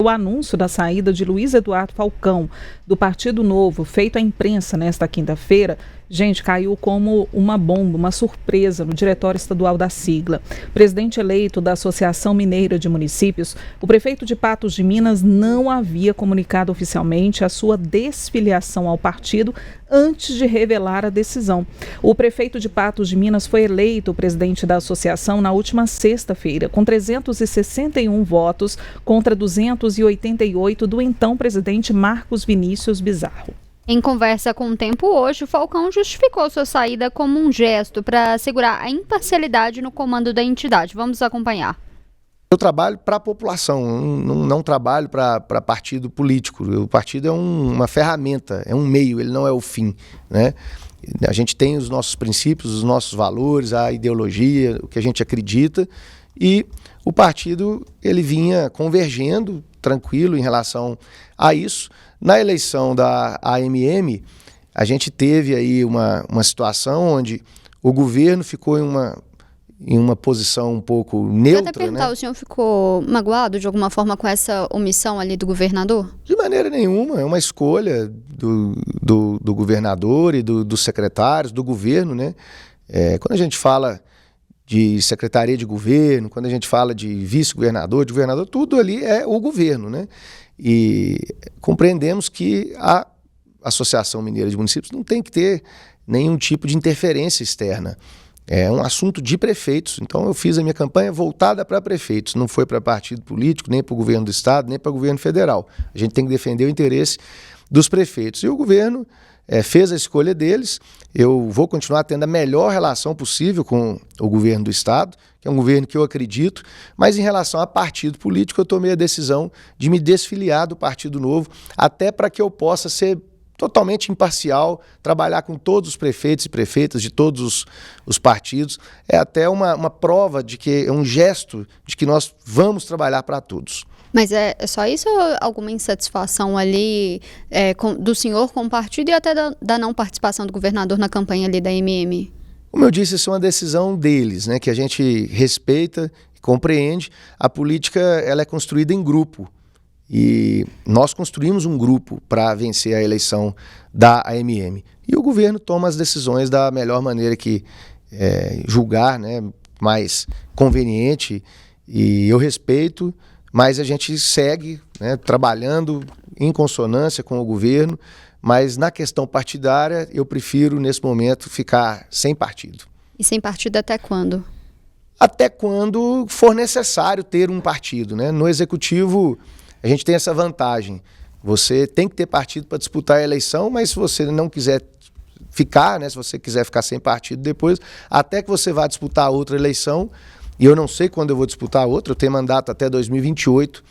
O anúncio da saída de Luiz Eduardo Falcão, do Partido Novo, feito à imprensa nesta quinta-feira, caiu como uma bomba, uma surpresa no diretório estadual da sigla. Presidente eleito da Associação Mineira de Municípios, o prefeito de Patos de Minas não havia comunicado oficialmente a sua desfiliação ao partido antes de revelar a decisão. O prefeito de Patos de Minas foi eleito presidente da associação na última sexta-feira, com 361 votos contra 288 do então presidente Marcos Vinícius Bizarro. Em conversa com o Tempo hoje, o Falcão justificou sua saída como um gesto para assegurar a imparcialidade no comando da entidade. Vamos acompanhar. Eu trabalho para a população, não trabalho para partido político. O partido é uma ferramenta, é um meio, ele não é o fim, né? A gente tem os nossos princípios, os nossos valores, a ideologia, o que a gente acredita, e o partido ele vinha convergendo tranquilo em relação a isso. Na eleição da AMM, a gente teve aí uma situação onde o governo ficou em uma posição um pouco neutra. Eu até perguntar, né? O senhor ficou magoado de alguma forma com essa omissão ali do governador? De maneira nenhuma, é uma escolha do governador e dos secretários, do governo, né? Quando a gente fala de secretaria de governo, quando a gente fala de vice-governador, de governador, tudo ali é o governo, né? E compreendemos que a Associação Mineira de Municípios não tem que ter nenhum tipo de interferência externa. É um assunto de prefeitos, então eu fiz a minha campanha voltada para prefeitos, não foi para partido político, nem para o governo do estado, nem para o governo federal. A gente tem que defender o interesse dos prefeitos. E o governo fez a escolha deles. Eu vou continuar tendo a melhor relação possível com o governo do estado, que é um governo que eu acredito, mas em relação a partido político eu tomei a decisão de me desfiliar do Partido Novo, até para que eu possa ser totalmente imparcial, trabalhar com todos os prefeitos e prefeitas de todos os partidos. É até uma prova de que é um gesto de que nós vamos trabalhar para todos. Mas é só isso ou alguma insatisfação ali do senhor com o partido e até da não participação do governador na campanha ali da AMM? Como eu disse, isso é uma decisão deles, né, que a gente respeita e compreende. A política ela é construída em grupo e nós construímos um grupo para vencer a eleição da AMM. E o governo toma as decisões da melhor maneira que julgar, né, mais conveniente, e eu respeito. Mas a gente segue, né, trabalhando em consonância com o governo, mas na questão partidária eu prefiro, nesse momento, ficar sem partido. E sem partido até quando? Até quando for necessário ter um partido, né? No Executivo a gente tem essa vantagem. Você tem que ter partido para disputar a eleição, mas se você não quiser ficar, né, se você quiser ficar sem partido depois, até que você vá disputar outra eleição, e eu não sei quando eu vou disputar outra, eu tenho mandato até 2028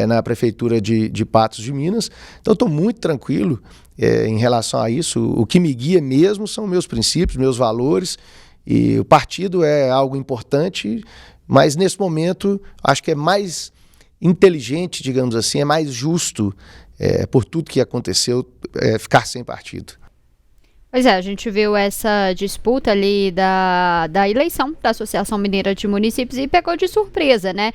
na Prefeitura de Patos de Minas, então eu estou muito tranquilo em relação a isso. O que me guia mesmo são meus princípios, meus valores, e o partido é algo importante, mas nesse momento acho que é mais inteligente, digamos assim, é mais justo, por tudo que aconteceu, ficar sem partido. Pois é, a gente viu essa disputa ali da eleição da Associação Mineira de Municípios e pegou de surpresa, né?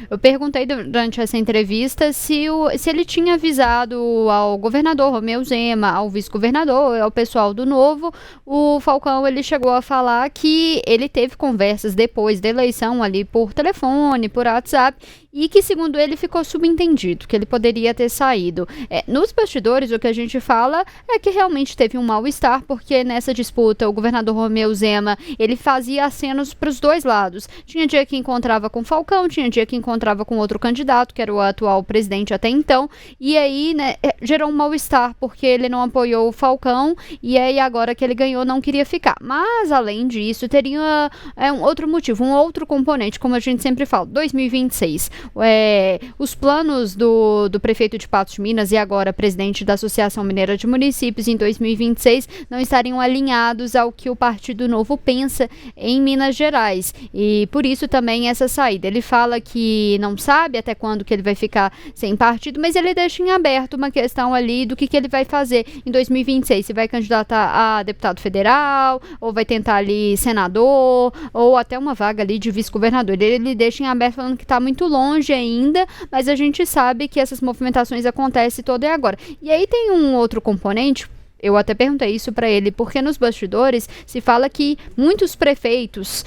Eu perguntei durante essa entrevista se ele tinha avisado ao governador Romeu Zema, ao vice-governador, ao pessoal do Novo. O Falcão, ele chegou a falar que ele teve conversas depois da eleição ali por telefone, por WhatsApp, e que, segundo ele, ficou subentendido, que ele poderia ter saído. Nos bastidores, o que a gente fala é que realmente teve um mal-estar, porque nessa disputa o governador Romeu Zema, ele fazia acenos para os dois lados. Tinha dia que encontrava com Falcão, tinha dia que encontrava com outro candidato, que era o atual presidente até então, e aí, né, gerou um mal-estar, porque ele não apoiou o Falcão, e aí agora que ele ganhou não queria ficar. Mas, além disso, teria um outro motivo, um outro componente, como a gente sempre fala, 2026. Os planos do prefeito de Patos de Minas e agora presidente da Associação Mineira de Municípios em 2026 2026 não estariam alinhados ao que o Partido Novo pensa em Minas Gerais. E por isso também essa saída. Ele fala que não sabe até quando que ele vai ficar sem partido, mas ele deixa em aberto uma questão ali do que ele vai fazer em 2026. Se vai candidatar a deputado federal, ou vai tentar ali senador, ou até uma vaga ali de vice-governador. Ele deixa em aberto falando que está muito longe ainda, mas a gente sabe que essas movimentações acontecem todo e agora. E aí tem um outro componente. Eu até perguntei isso para ele, porque nos bastidores se fala que muitos prefeitos,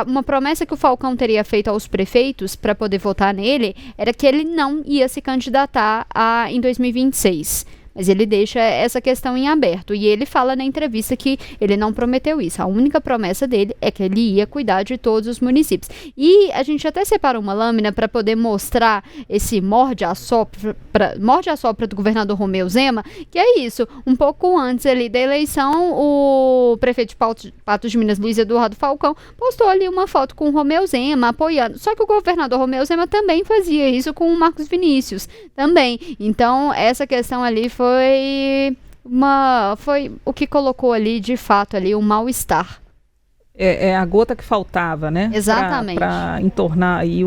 uma promessa que o Falcão teria feito aos prefeitos para poder votar nele, era que ele não ia se candidatar em 2026. Mas ele deixa essa questão em aberto. E ele fala na entrevista que ele não prometeu isso. A única promessa dele é que ele ia cuidar de todos os municípios. E a gente até separou uma lâmina para poder mostrar esse morde-a-sopra do governador Romeu Zema, que é isso. Um pouco antes ali da eleição, o prefeito de Patos de Minas, Luiz Eduardo Falcão, postou ali uma foto com o Romeu Zema apoiando. Só que o governador Romeu Zema também fazia isso com o Marcos Vinícius. Também. Então, essa questão ali foi o que colocou ali, de fato, ali, um mal-estar. É a gota que faltava, né? Exatamente. Para entornar aí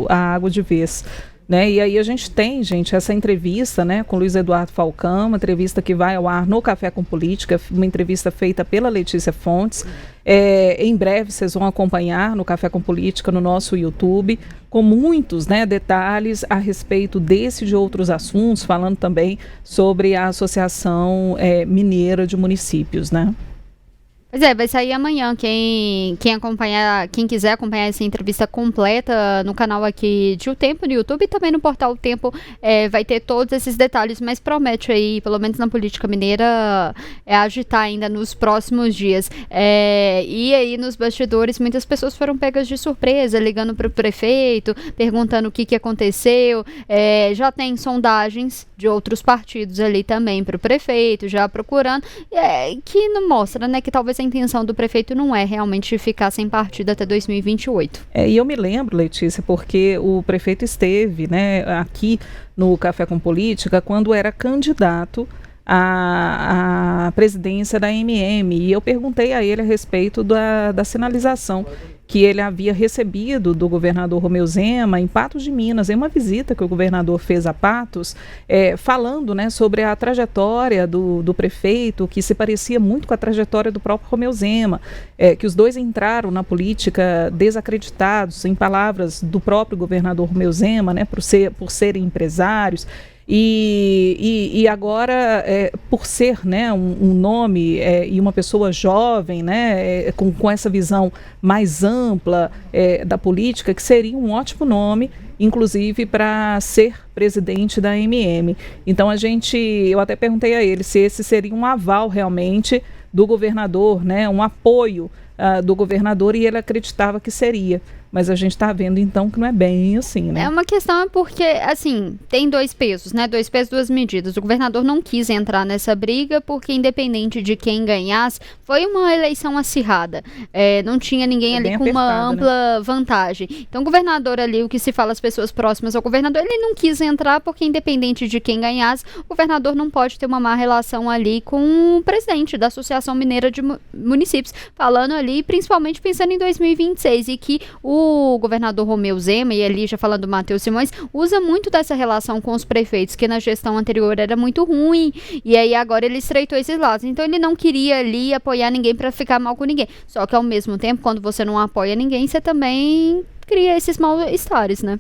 a água de vez. Né? E aí a gente tem, gente, essa entrevista, né, com Luiz Eduardo Falcão, uma entrevista que vai ao ar no Café com Política, uma entrevista feita pela Letícia Fontes. Em breve vocês vão acompanhar no Café com Política no nosso YouTube, com muitos, né, detalhes a respeito desse e de outros assuntos, falando também sobre a Associação Mineira de Municípios, né? Pois é, vai sair amanhã. Quem quiser acompanhar essa entrevista completa no canal aqui de O Tempo, no YouTube, e também no portal O Tempo, vai ter todos esses detalhes, mas promete aí, pelo menos na política mineira, agitar ainda nos próximos dias. E aí, nos bastidores, muitas pessoas foram pegas de surpresa, ligando para o prefeito, perguntando o que aconteceu. Já tem sondagens de outros partidos ali também para o prefeito, já procurando, que não mostra, né, que talvez a intenção do prefeito não é realmente ficar sem partido até 2028. E eu me lembro, Letícia, porque o prefeito esteve, né, aqui no Café com Política quando era candidato à presidência da MM, e eu perguntei a ele a respeito da sinalização que ele havia recebido do governador Romeu Zema em Patos de Minas, em uma visita que o governador fez a Patos, falando, né, sobre a trajetória do prefeito, que se parecia muito com a trajetória do próprio Romeu Zema, que os dois entraram na política desacreditados, em palavras do próprio governador Romeu Zema, né, por serem empresários. E agora, por ser, né, um nome e uma pessoa jovem, né, com essa visão mais ampla da política, que seria um ótimo nome, inclusive para ser presidente da MM. Então eu até perguntei a ele se esse seria um aval realmente do governador, né, um apoio do governador, e ele acreditava que seria. Mas a gente está vendo, então, que não é bem assim, né? Uma questão porque, assim, tem dois pesos, né? 2 pesos, 2 medidas. O governador não quis entrar nessa briga porque, independente de quem ganhasse, foi uma eleição acirrada. Não tinha ninguém ali com uma ampla vantagem. Então, o governador ali, o que se fala as pessoas próximas ao governador, ele não quis entrar porque, independente de quem ganhasse, o governador não pode ter uma má relação ali com o presidente da Associação Mineira de Municípios. Falando ali, principalmente pensando em 2026, e que o governador Romeu Zema, e ali já falando do Matheus Simões, usa muito dessa relação com os prefeitos, que na gestão anterior era muito ruim, e aí agora ele estreitou esses lados. Então ele não queria ali apoiar ninguém para ficar mal com ninguém. Só que ao mesmo tempo, quando você não apoia ninguém, você também cria esses mal-estares, né?